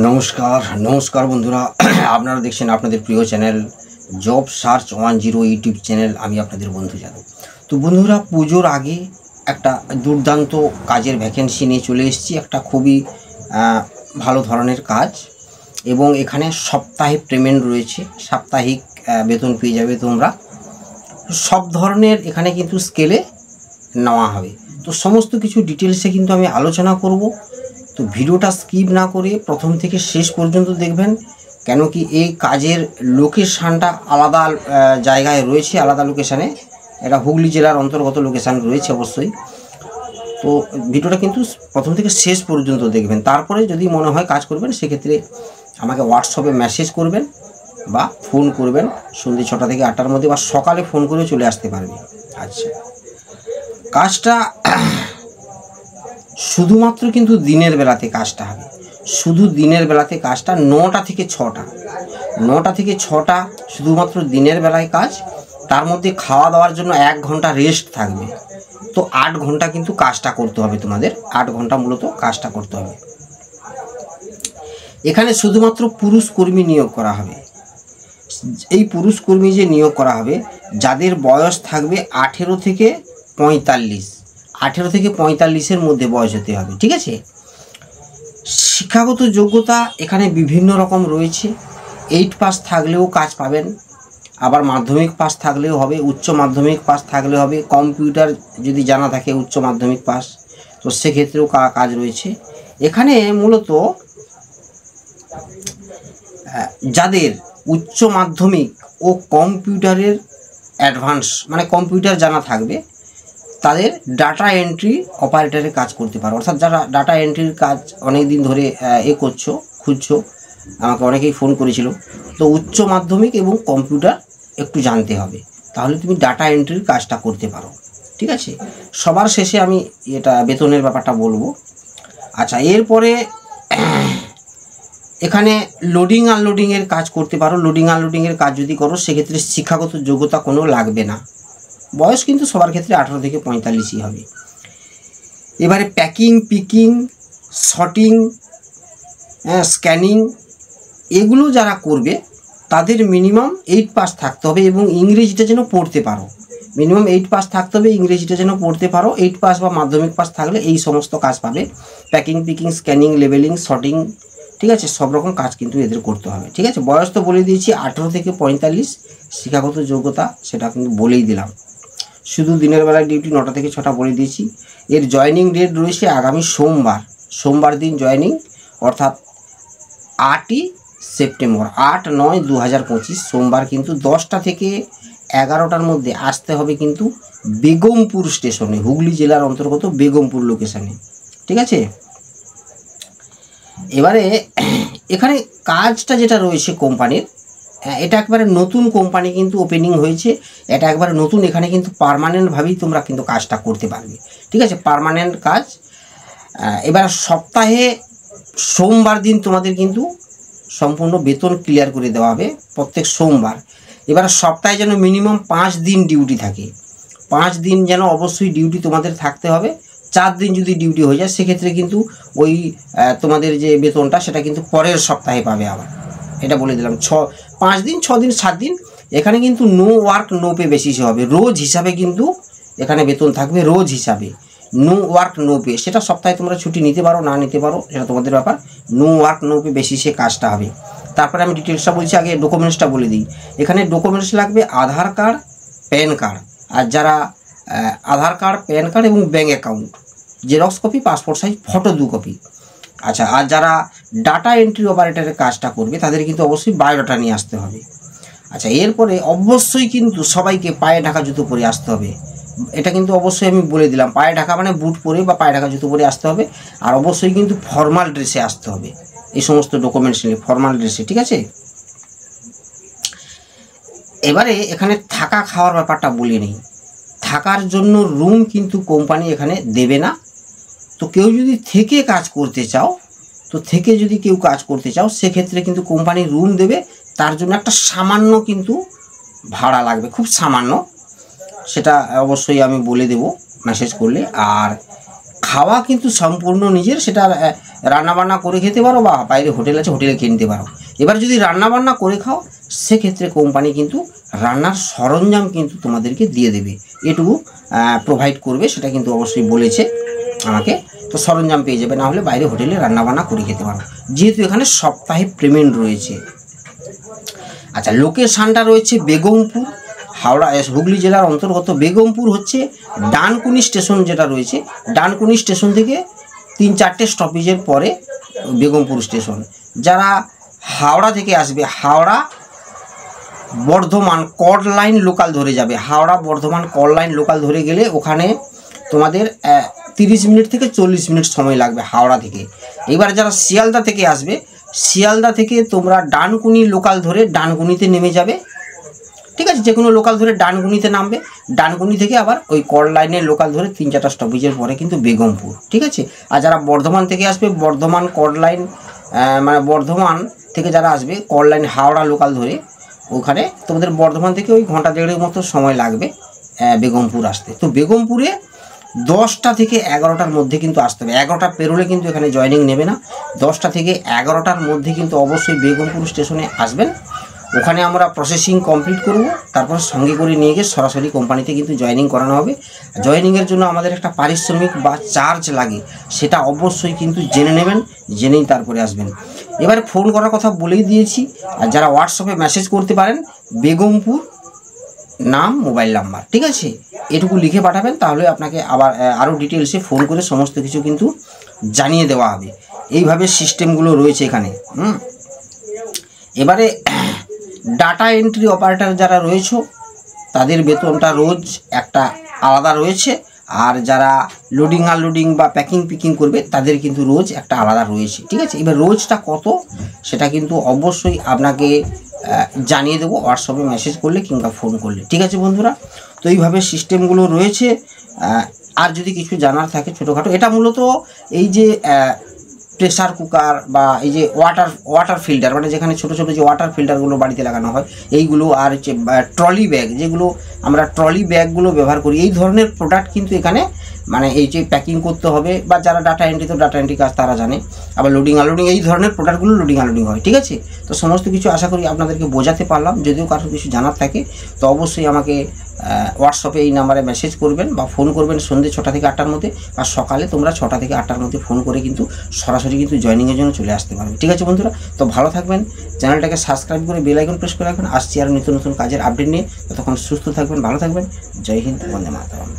নমস্কার নমস্কার বন্ধুরা, আপনারা দেখছেন আপনাদের প্রিয় channel job search 10 YouTube channel. আমি আপনাদের বন্ধু যাদব। তো বন্ধুরা, পুজোর আগে একটা দুর্দান্ত কাজের ভ্যাকেন্সি নিয়ে চলে এসেছি। একটা খুবই ভালো ধরনের কাজ, এবং এখানে সপ্তাহে পেমেন্ট রয়েছে, সাপ্তাহিক বেতন পেয়ে যাবে তোমরা। সব ধরনের এখানে কিন্তু স্কেলে নেওয়া হবে। তো সমস্ত কিছু ডিটেলসে কিন্তু আমি আলোচনা করব। তো ভিডিওটা স্কিপ না করে প্রথম থেকে শেষ পর্যন্ত দেখবেন, কেন কি এই কাজের লোকেশানটা আলাদা জায়গায় রয়েছে, আলাদা লোকেশানে। এটা হুগলি জেলার অন্তর্গত লোকেশান রয়েছে অবশ্যই। তো ভিডিওটা কিন্তু প্রথম থেকে শেষ পর্যন্ত দেখবেন। তারপরে যদি মনে হয় কাজ করবেন, সেক্ষেত্রে আমাকে হোয়াটসঅ্যাপে মেসেজ করবেন বা ফোন করবেন সন্ধ্যে 6টা থেকে 8টার মধ্যে, বা সকালে ফোন করে চলে আসতে পারবে। আচ্ছা, কাজটা শুধুমাত্র কিন্তু দিনের বেলাতে কাজটা হবে। শুধু দিনের বেলাতে কাজটা 9টা থেকে 6টা, 9টা থেকে 6টা শুধুমাত্র দিনের বেলায় কাজ। তার মধ্যে খাওয়া দাওয়ার জন্য 1 ঘন্টা রেস্ট থাকবে। তো 8 ঘন্টা কিন্তু কাজটা করতে হবে তোমাদের। 8 ঘন্টা মূলত কাজটা করতে হবে। এখানে শুধুমাত্র পুরুষ কর্মী নিয়োগ করা হবে। এই পুরুষ কর্মী যে নিয়োগ করা হবে, যাদের বয়স থাকবে 18 থেকে 45, 18 থেকে 45-এর মধ্যে বয়স হতে হবে, ঠিক আছে। শিক্ষাগত যোগ্যতা এখানে বিভিন্ন রকম রয়েছে। 8 পাস থাকলেও কাজ পাবেন, আবার মাধ্যমিক পাস থাকলেও হবে, উচ্চ মাধ্যমিক পাস থাকলে হবে, কম্পিউটার যদি জানা থাকে উচ্চ মাধ্যমিক পাস, তো সেক্ষেত্রেও কাজ রয়েছে। এখানে মূলত যাদের উচ্চ মাধ্যমিক ও কম্পিউটারের অ্যাডভান্স মানে কম্পিউটার জানা থাকবে, তাদের ডাটা এন্ট্রি অপারেটরের কাজ করতে পারো। অর্থাৎ যারা ডাটা এন্ট্রির কাজ অনেক দিন ধরে খুঁজছো, আমাকে অনেকেই ফোন করেছিল। তো উচ্চ মাধ্যমিক এবং কম্পিউটার একটু জানতে হবে, তাহলে তুমি ডাটা এন্ট্রির কাজটা করতে পারো, ঠিক আছে। সবার শেষে আমি এটা বেতনের ব্যাপারটা বলবো। আচ্ছা, এরপরে এখানে লোডিং আনলোডিংয়ের কাজ করতে পারো। লোডিং আনলোডিংয়ের কাজ যদি করো, সেক্ষেত্রে শিক্ষাগত যোগ্যতা কোনো লাগবে না। বয়স কিন্তু সবার ক্ষেত্রে 18 থেকে 45ই হবে। এবারে প্যাকিং, পিকিং, শর্টিং, স্ক্যানিং, এগুলো যারা করবে তাদের মিনিমাম 8 পাস থাকতে হবে, এবং ইংরেজিটা যেন পড়তে পারো। মিনিমাম 8 পাস থাকতে হবে, ইংরেজিটা যেন পড়তে পারো। 8 পাস বা মাধ্যমিক পাস থাকলে এই সমস্ত কাজ পাবে। Packing, picking, scanning, labelling, sorting, ঠিক আছে, সব রকম কাজ কিন্তু এদের করতে হবে, ঠিক আছে। বয়স তো বলে দিয়েছি 18 থেকে 45। শিক্ষাগত যোগ্যতা সেটা কিন্তু বলেই দিলাম। শুধু দিনের বেলায় ডিউটি 9টা থেকে 6টা বলে দিয়েছি। এর জয়েনিং ডেট রয়েছে আগামী সোমবার দিন জয়েনিং, অর্থাৎ 8ই সেপ্টেম্বর, 8/9/2025 সোমবার। কিন্তু 10টা থেকে 11টার মধ্যে আসতে হবে কিন্তু বেগমপুর স্টেশনে, হুগলি জেলার অন্তর্গত বেগমপুর লোকেশানে, ঠিক আছে। এবারে এখানে কাজটা যেটা রয়েছে কোম্পানির, এটা একবারে নতুন কোম্পানি কিন্তু ওপেনিং হয়েছে। এটা একবারে নতুন। এখানে কিন্তু পার্মানেন্টভাবেই তোমরা কিন্তু কাজটা করতে পারবে, ঠিক আছে, পার্মানেন্ট কাজ। এবার সপ্তাহে সোমবার দিন তোমাদের কিন্তু সম্পূর্ণ বেতন ক্লিয়ার করে দেওয়া হবে প্রত্যেক সোমবার। এবার সপ্তাহে যেন মিনিমাম 5 দিন ডিউটি থাকে। 5 দিন যেন অবশ্যই ডিউটি তোমাদের থাকতে হবে। 4 দিন যদি ডিউটি হয়ে যায়, সেক্ষেত্রে কিন্তু ওই তোমাদের যে বেতনটা সেটা কিন্তু পরের সপ্তাহে পাবে আবার। এটা বলে দিলাম। 5 দিন, 6 দিন, 7 দিন। এখানে কিন্তু নো ওয়ার্ক নো পে বেসিসে হবে। রোজ হিসাবে কিন্তু এখানে বেতন থাকবে, রোজ হিসাবে। নো ওয়ার্ক নো পে, সেটা সপ্তাহে তোমরা ছুটি নিতে পারো না নিতে পারো, সেটা তোমাদের ব্যাপার। নো ওয়ার্ক নো পে বেসিসে কাজটা হবে। তারপরে আমি ডিটেলসটা বলছি, আগে ডকুমেন্টসটা বলে দিই। এখানে ডকুমেন্টস লাগবে আধার কার্ড, প্যান কার্ড। আর যারা আধার কার্ড, প্যান কার্ড এবং bank account, xerox copy, passport size photo 2 copy. আচ্ছা, আর যারা ডাটা এন্ট্রি অপারেটরের কাজটা করবে, তাদের কিন্তু অবশ্যই বায়োডাটা নিয়ে আসতে হবে। আচ্ছা, এরপরে অবশ্যই কিন্তু সবাইকে পায়ে ঢাকা জুতো পরে আসতে হবে। এটা কিন্তু অবশ্যই আমি বলে দিলাম, পায়ে ঢাকা মানে বুট পরে বা পায়ে ঢাকা জুতো পরে আসতে হবে। আর অবশ্যই কিন্তু ফর্মাল ড্রেসে আসতে হবে। এই সমস্ত ডকুমেন্টস নিয়ে ফর্মাল ড্রেসে, ঠিক আছে। এবারে এখানে থাকা খাওয়ার ব্যাপারটা বলে নেই। থাকার জন্য রুম কিন্তু কোম্পানি এখানে দেবে না। তো কেউ যদি থেকে কাজ করতে চাও, সেক্ষেত্রে কিন্তু কোম্পানি রুম দেবে। তার জন্য একটা সামান্য কিন্তু ভাড়া লাগবে, খুব সামান্য, সেটা অবশ্যই আমি বলে দেব মেসেজ করলে। আর খাওয়া কিন্তু সম্পূর্ণ নিজের, সেটা রান্নাবান্না করে খেতে পারো বা বাইরে হোটেল আছে হোটেলে খেয়ে নিতে পারো। এবার যদি রান্নাবান্না করে খাও সেক্ষেত্রে কোম্পানি কিন্তু রান্নার সরঞ্জাম কিন্তু তোমাদেরকে দিয়ে দেবে, এটুকু প্রোভাইড করবে, সেটা কিন্তু অবশ্যই বলেছে আমাকে। তো সরঞ্জাম পেয়ে যাবে, না হলে বাইরে হোটেলে রান্নাবান্না করে খেতে পারো, যেহেতু এখানে সপ্তাহে পেমেন্ট রয়েছে। আচ্ছা, লোকেশানটা রয়েছে বেগমপুর, হাওড়া হুগলি জেলার অন্তর্গত বেগমপুর হচ্ছে ডানকুনি স্টেশন যেটা রয়েছে, ডানকুনি স্টেশন থেকে 3-4টে স্টপেজের পরে বেগমপুর স্টেশন। যারা হাওড়া থেকে আসবে, Howrah Bardhaman code line local ধরে যাবে, Howrah Bardhaman code line local ধরে গেলে ওখানে তোমাদের 30 মিনিট থেকে 40 মিনিট সময় লাগবে হাওড়া থেকে। এবার যারা শিয়ালদা থেকে আসবে, শিয়ালদা থেকে তোমরা ডানকুনি লোকাল ধরে ডানকুনিতে নেমে যাবে, ঠিক আছে, যে কোনো লোকাল ধরে ডানকুনিতে নামবে, ডানকুনি থেকে আবার ওই কড লাইনের লোকাল ধরে 3-4টা স্টপেজের পরে কিন্তু বেগমপুর, ঠিক আছে। আর যারা বর্ধমান থেকে আসবে, বর্ধমান কড লাইন মানে বর্ধমান থেকে যারা আসবে কড লাইন হাওড়া লোকাল ধরে, ওখানে তোমাদের বর্ধমান থেকে ওই ঘন্টা দেড়ের মতো সময় লাগবে বেগমপুর আসতে। তো বেগমপুরে 10টা থেকে 11টার মধ্যে কিন্তু আসতে হবে, 11টা পেরোলে কিন্তু এখানে জয়েনিং নেবে না। 10টা থেকে 11টার মধ্যে কিন্তু অবশ্যই বেগমপুর স্টেশনে আসবেন, ওখানে আমরা প্রসেসিং কমপ্লিট করব, তারপর সঙ্গে করে নিয়ে গিয়ে সরাসরি কোম্পানিতে কিন্তু জয়েনিং করানো হবে। জয়েনিংয়ের জন্য আমাদের একটা পারিশ্রমিক বা চার্জ লাগে, সেটা অবশ্যই কিন্তু জেনে নেবেন, জেনেই তারপরে আসবেন। এবারে ফোন করার কথা বলেই দিয়েছি, আর যারা হোয়াটসঅ্যাপে মেসেজ করতে পারেন বেগমপুর নাম মোবাইল নাম্বার, ঠিক আছে, এটুকু লিখে পাঠাবেন, তাহলে আপনাকে আবার আরও ডিটেলসে ফোন করে সমস্ত কিছু কিন্তু জানিয়ে দেওয়া হবে। এইভাবে সিস্টেমগুলো রয়েছে এখানে। এবারে ডাটা এন্ট্রি অপারেটর যারা রয়েছে তাদের বেতনটা রোজ একটা আলাদা রয়েছে, আর যারা লোডিং আনলোডিং বা প্যাকিং পিকিং করবে তাদের কিন্তু রোজ একটা আলাদা রয়েছে, ঠিক আছে। এবার রোজটা কত সেটা কিন্তু অবশ্যই আপনাকে জানিয়ে দেবো হোয়াটসঅ্যাপে মেসেজ করলে কিংবা ফোন করলে, ঠিক আছে বন্ধুরা। তো এইভাবে সিস্টেমগুলো রয়েছে। আর যদি কিছু জানার থাকে ছোটোখাটো, এটা মূলত এই যে প্রেসার কুকার বা এই যে ওয়াটার ফিল্টার, মানে যেখানে ছোটো ছোটো যে ওয়াটার ফিল্টারগুলো বাড়িতে লাগানো হয় এইগুলো, আর হচ্ছে ট্রলি ব্যাগ, যেগুলো আমরা ট্রলি ব্যাগগুলো ব্যবহার করি, এই ধরনের প্রোডাক্ট কিন্তু এখানে মানে এই যে প্যাকিং করতে হবে, বা যারা ডাটা এন্ট্রি, তো ডাটা এন্ট্রি কাজ তারা জানে, আবার লোডিং আনলোডিং এই ধরনের প্রোডাক্টগুলো লোডিং আনলোডিং হয়, ঠিক আছে। তো সমস্ত কিছু আশা করি আপনাদেরকে বোঝাতে পারলাম। যদিও কারোর কিছু জানার থাকে তো অবশ্যই আমাকে হোয়াটসঅ্যাপে এই নাম্বারে মেসেজ করবেন বা ফোন করবেন সন্ধ্যে 6টা থেকে 8টার মধ্যে, আর সকালে তোমরা 6টা থেকে 8টার মধ্যে ফোন করে কিন্তু সরাসরি কিন্তু জয়েনিংয়ের জন্য চলে আসতে পারবে, ঠিক আছে বন্ধুরা। তো ভালো থাকবেন, চ্যানেলটাকে সাবস্ক্রাইব করে বেল আইকন প্রেস করে রাখবেন। আসছি আর নতুন নতুন কাজের আপডেট নিয়ে, ততক্ষণ সুস্থ থাকবেন, ভালো থাকবেন। জয় হিন্দ, বন্দে মাতরম।